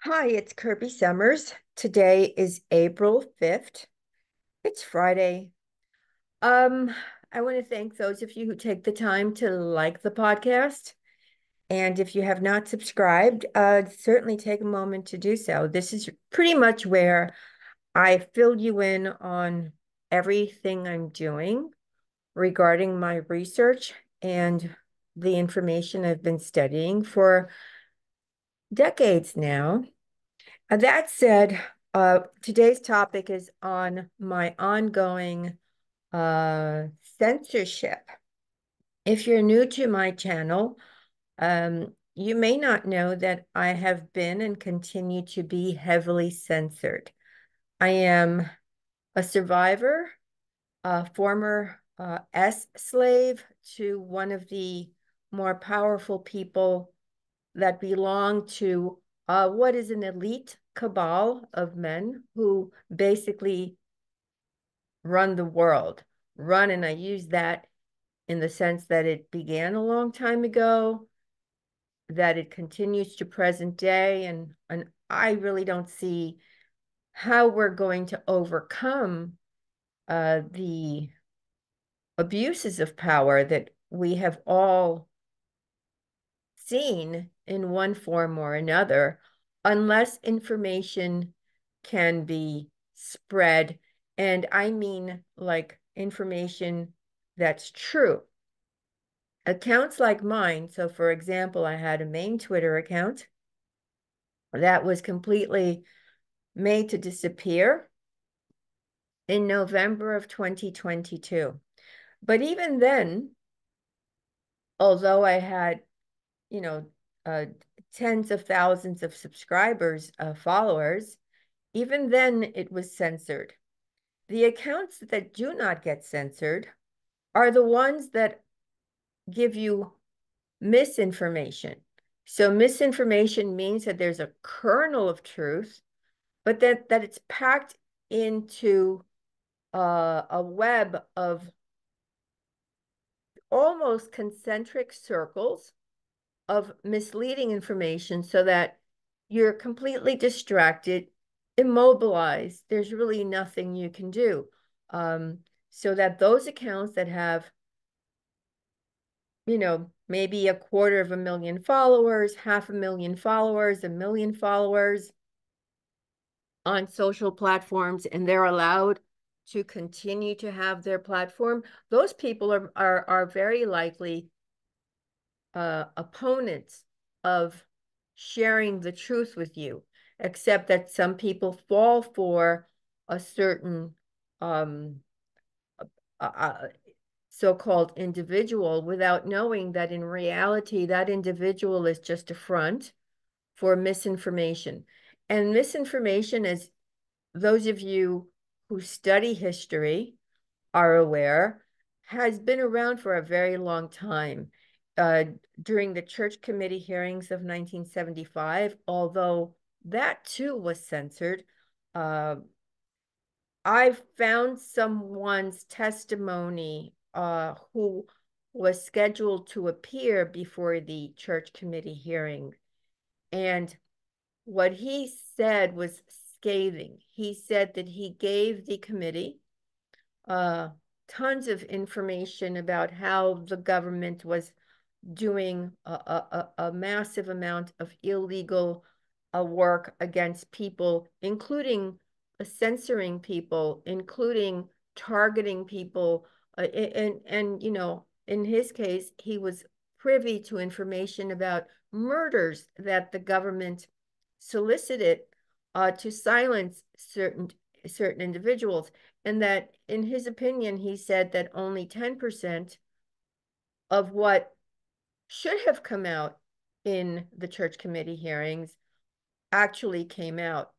Hi, it's Kirby Summers. Today is April 5th. It's Friday. Um, I want to thank those of you who take the time to like the podcast. And if you have not subscribed, certainly take a moment to do so. This is pretty much where I fill you in on everything I'm doing regarding my research and the information I've been studying for decades now. That said, today's topic is on my ongoing censorship. If you're new to my channel, you may not know that I have been and continue to be heavily censored. I am a survivor, a former slave to one of the more powerful people that belong to what is an elite cabal of men who basically run the world. Run, and I use that in the sense that it began a long time ago, that it continues to present day, and I really don't see how we're going to overcome the abuses of power that we have all seen in one form or another, unless information can be spread. And I mean like information that's true. Accounts like mine. So, for example, I had a main Twitter account that was completely made to disappear in November of 2022. But even then, although I had, you know, uh, tens of thousands of subscribers, followers, even then it was censored. The accounts that do not get censored are the ones that give you misinformation. So misinformation means that there's a kernel of truth, but that it's packed into a web of almost concentric circles of misleading information so that you're completely distracted, immobilized. There's really nothing you can do. So that those accounts that have, maybe 250,000 followers, 500,000 followers, 1 million followers on social platforms, and they're allowed to continue to have their platform, those people are very likely opponents of sharing the truth with you, except that some people fall for a certain um, uh, so-called individual without knowing that in reality, that individual is just a front for misinformation. And misinformation, as those of you who study history are aware, has been around for a very long time. During the Church Committee hearings of 1975, although that too was censored, I found someone's testimony who was scheduled to appear before the Church Committee hearing. And what he said was scathing. He said that he gave the committee tons of information about how the government was doing a massive amount of illegal work against people, including censoring people, including targeting people. And in his case, he was privy to information about murders that the government solicited to silence certain individuals. And that, in his opinion, he said that only 10% of what should have come out in the church committee hearings actually came out.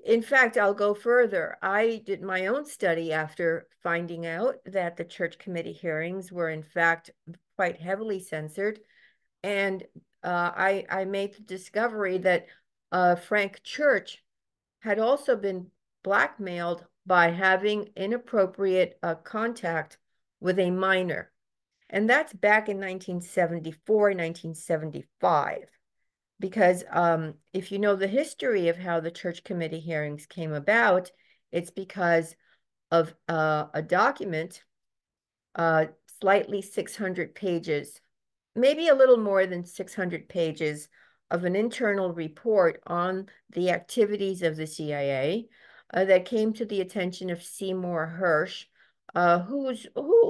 In fact, I'll go further. I did my own study after finding out that the church committee hearings were, in fact, quite heavily censored. And I made the discovery that Frank Church had also been blackmailed by having inappropriate contact with a minor. And that's back in 1974, 1975. because if you know the history of how the church committee hearings came about, it's because of a document, uh, slightly 600 pages, maybe a little more than 600 pages of an internal report on the activities of the CIA that came to the attention of Seymour Hersh, who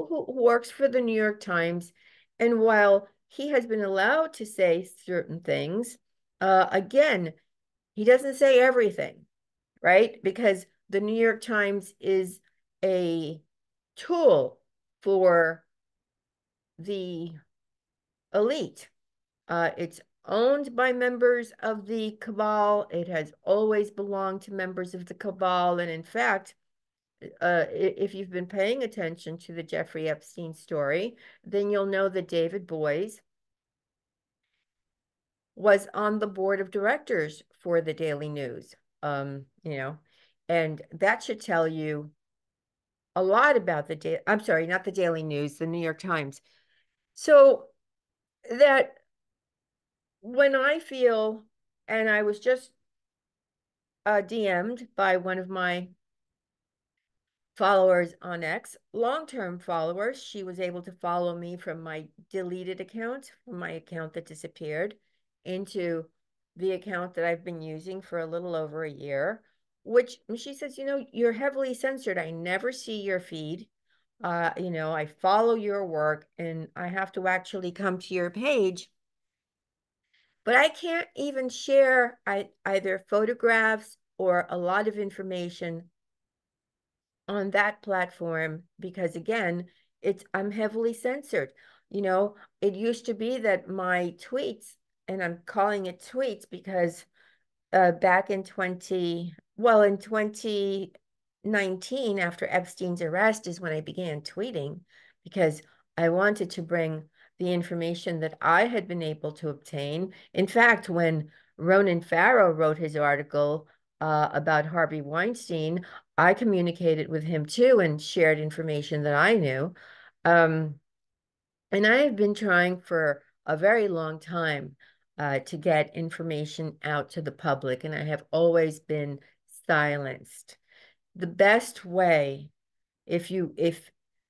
works for the New York Times. And while he has been allowed to say certain things, again, he doesn't say everything, right? Because the New York Times is a tool for the elite. It's owned by members of the cabal. It has always belonged to members of the cabal. And in fact, if you've been paying attention to the Jeffrey Epstein story, then you'll know that David Boies was on the board of directors for the Daily News. And that should tell you a lot about I'm sorry, not the Daily News, the New York Times. So that when I feel, and I was just DM'd by one of my followers on X, long-term followers. She was able to follow me from my deleted account, from my account that disappeared, into the account that I've been using for a little over a year, which she says, you're heavily censored. I never see your feed. I follow your work and I have to actually come to your page, but I can't even share either photographs or a lot of information on that platform because, again, I'm heavily censored. It used to be that my tweets, and I'm calling it tweets because back in 2019, after Epstein's arrest, is when I began tweeting because I wanted to bring the information that I had been able to obtain. In fact, when Ronan Farrow wrote his article about Harvey Weinstein, I communicated with him too and shared information that I knew. Um, and I have been trying for a very long time to get information out to the public, and I have always been silenced. The best way, if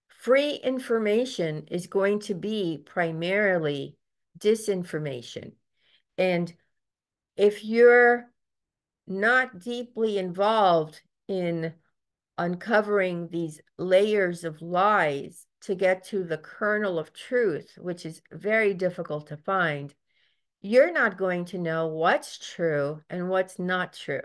free information is going to be primarily disinformation, and if you're not deeply involved in uncovering these layers of lies to get to the kernel of truth, which is very difficult to find, you're not going to know what's true and what's not true.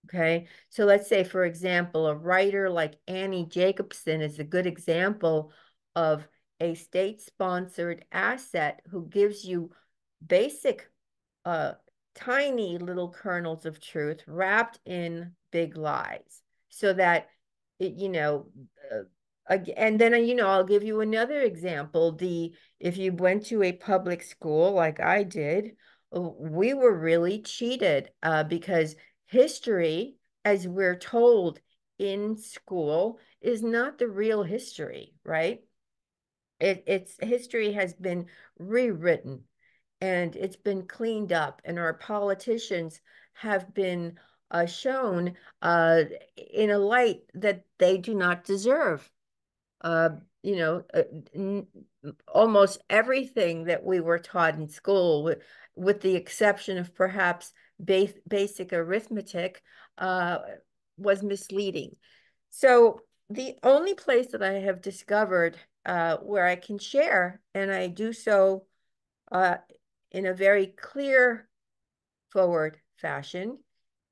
Okay. So let's say, for example, a writer like Annie Jacobson is a good example of a state-sponsored asset who gives you basic, tiny little kernels of truth wrapped in big lies so that it, and then, I'll give you another example. If you went to a public school like I did, we were really cheated because history, as we're told in school, is not the real history, right? It's history has been rewritten and it's been cleaned up, and our politicians have been shown in a light that they do not deserve. Uh, you know, almost everything that we were taught in school, with the exception of perhaps basic arithmetic, uh, was misleading. So the only place that I have discovered where I can share, and I do so uh, in a very clear forward fashion,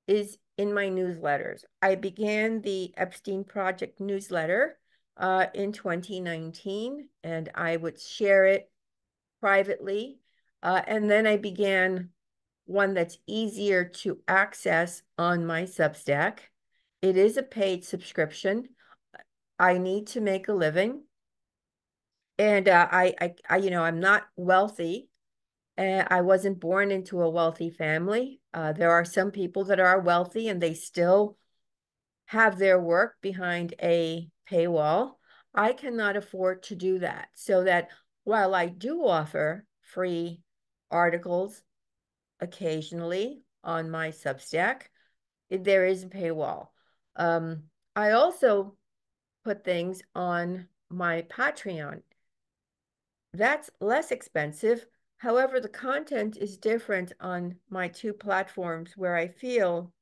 is in my newsletters. I began the Epstein Project newsletter in 2019, and I would share it privately. And then I began one that's easier to access on my Substack. It is a paid subscription. I need to make a living. And I'm not wealthy. I wasn't born into a wealthy family. There are some people that are wealthy and they still have their work behind a paywall. I cannot afford to do that. So that while I do offer free articles occasionally on my Substack. There is a paywall. I also put things on my Patreon. That's less expensive. However, the content is different on my two platforms where I feel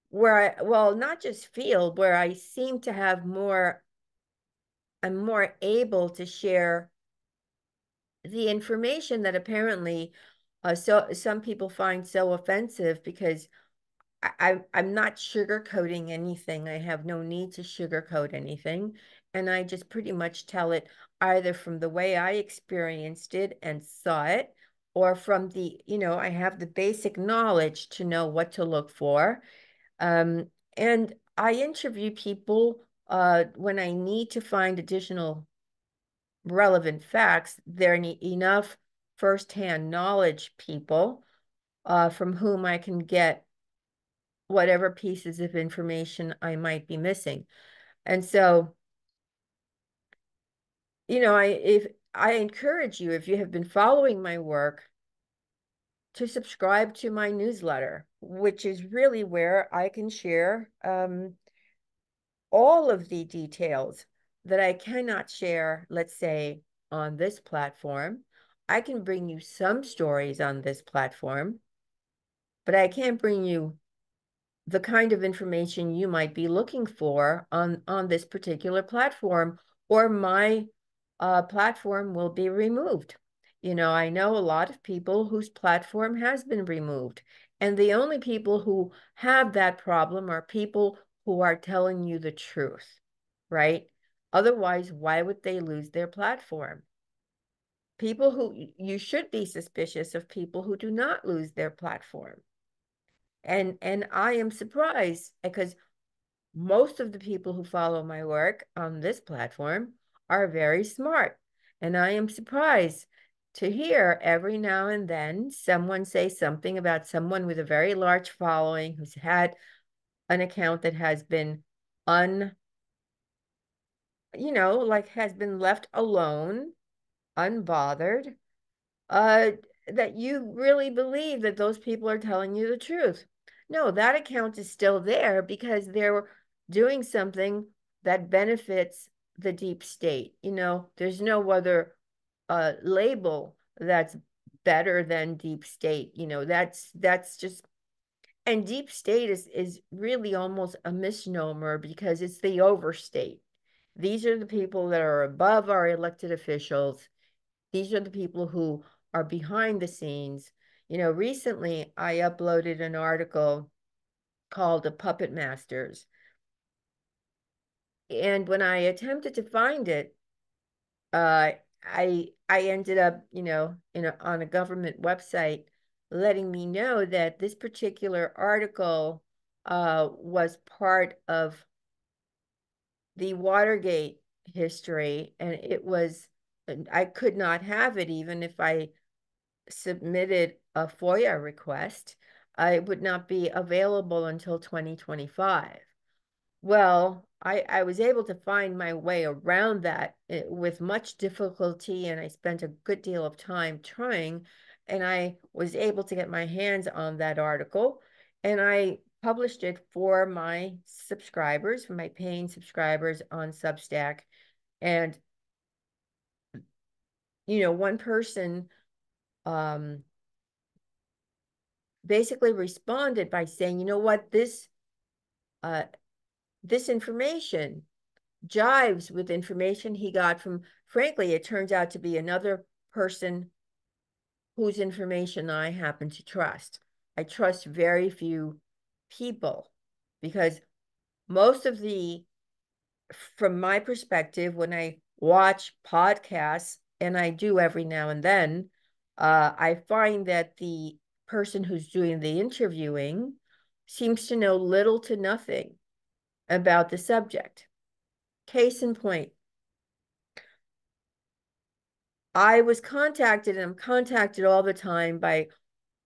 where I, well, not just feel, where I seem to have more, I'm more able to share the information that apparently so some people find so offensive because I'm not sugarcoating anything. I have no need to sugarcoat anything. And I just pretty much tell it either from the way I experienced it and saw it, or from the, I have the basic knowledge to know what to look for. And I interview people when I need to find additional relevant facts. There are enough firsthand knowledge people from whom I can get whatever pieces of information I might be missing. And so, I encourage you, if you have been following my work, to subscribe to my newsletter, which is really where I can share all of the details that I cannot share, let's say, on this platform. I can bring you some stories on this platform, but I can't bring you the kind of information you might be looking for on this particular platform, or my platform will be removed. I know a lot of people whose platform has been removed, and the only people who have that problem are people who are telling you the truth, right? Otherwise, why would they lose their platform? People who you should be suspicious of people who do not lose their platform. And I am surprised because most of the people who follow my work on this platform are very smart. And I am surprised to hear every now and then someone say something about someone with a very large following who's had an account that has been like has been left alone, unbothered, uh, that you really believe that those people are telling you the truth. No, that account is still there because they're doing something that benefits the deep state. There's no other label that's better than deep state. That's just, and deep state is really almost a misnomer because it's the overstate. These are the people that are above our elected officials. These are the people who are behind the scenes. Recently I uploaded an article called The Puppet Masters. And when I attempted to find it, I ended up, on a government website letting me know that this particular article was part of the Watergate history, and I could not have it even if I submitted a FOIA request. It would not be available until 2025. Well, I was able to find my way around that with much difficulty, and I spent a good deal of time trying, and I was able to get my hands on that article, and I published it for my subscribers, for my paying subscribers on Substack. And, one person um, basically responded by saying, you know what, uh, this information jives with information he got from, frankly, it turns out to be another person whose information I happen to trust. I trust very few people because most of from my perspective, when I watch podcasts, and I do every now and then, I find that the person who's doing the interviewing seems to know little to nothing about the subject. Case in point, I was contacted, and I'm contacted all the time by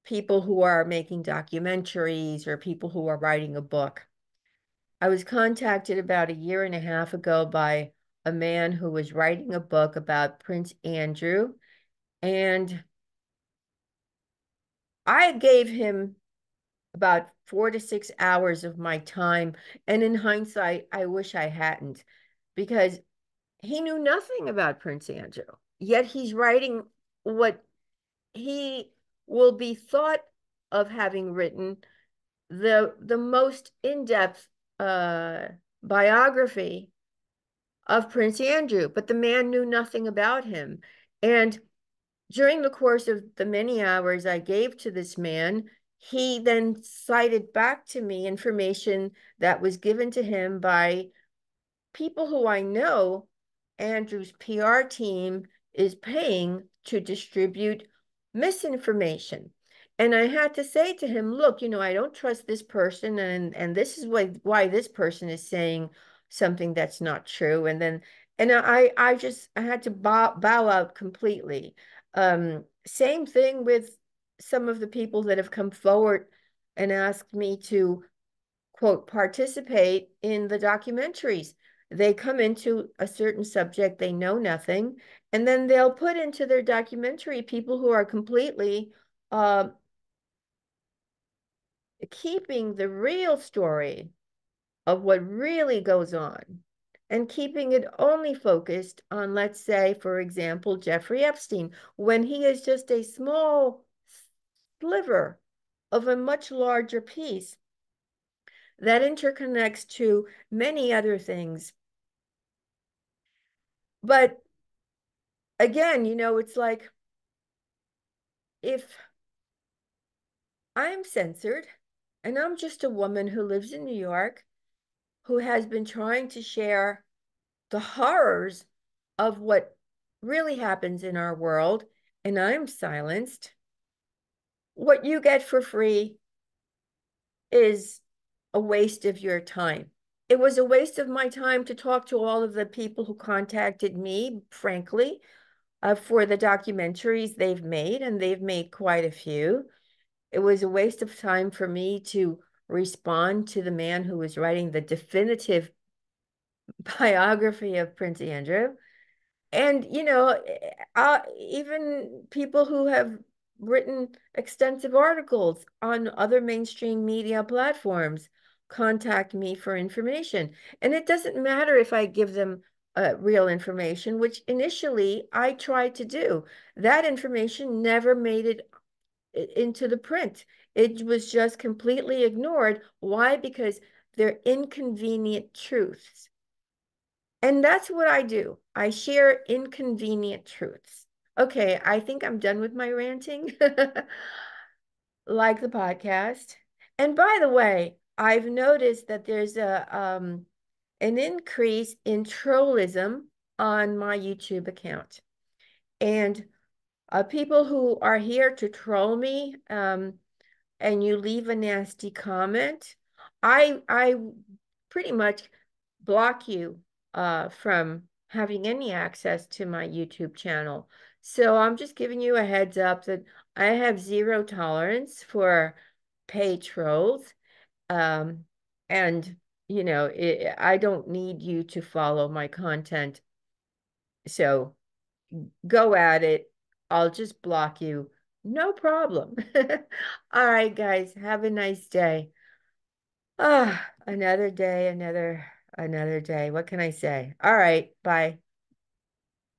people who are making documentaries or people who are writing a book. I was contacted about a year and a half ago by a man who was writing a book about Prince Andrew. And I gave him about 4 to 6 hours of my time. And in hindsight, I wish I hadn't, because he knew nothing about Prince Andrew. Yet he's writing what he will be thought of having written, the most in-depth uh, biography of Prince Andrew. But the man knew nothing about him. And during the course of the many hours I gave to this man, he then cited back to me information that was given to him by people who I know Andrew's PR team is paying to distribute misinformation. And I had to say to him, look, I don't trust this person, and this is why this person is saying something that's not true. And I had to bow out completely. Same thing with some of the people that have come forward and asked me to, quote, participate in the documentaries. They come into a certain subject, they know nothing, and then they'll put into their documentary people who are completely uh, keeping the real story of what really goes on and keeping it only focused on, let's say, for example, Jeffrey Epstein, when he is just a small sliver of a much larger piece that interconnects to many other things. But again, it's like, if I'm censored and I'm just a woman who lives in New York, who has been trying to share the horrors of what really happens in our world, and I'm silenced, what you get for free is a waste of your time. It was a waste of my time to talk to all of the people who contacted me, frankly, for the documentaries they've made, and they've made quite a few. It was a waste of time for me to respond to the man who was writing the definitive biography of Prince Andrew. And, even people who have written extensive articles on other mainstream media platforms contact me for information. And it doesn't matter if I give them real information, which initially I tried to do. That information never made it into the print. It was just completely ignored. Why? Because they're inconvenient truths. And that's what I do. I share inconvenient truths. Okay, I think I'm done with my ranting. Like the podcast. And by the way, I've noticed that there's an increase in trollism on my YouTube account. And people who are here to troll me, and you leave a nasty comment, I pretty much block you from having any access to my YouTube channel. So I'm just giving you a heads up that I have zero tolerance for paid trolls. Um, and, I don't need you to follow my content. So go at it. I'll just block you. No problem. All right, guys, have a nice day. Ah, another day, another day. What can I say? All right, bye.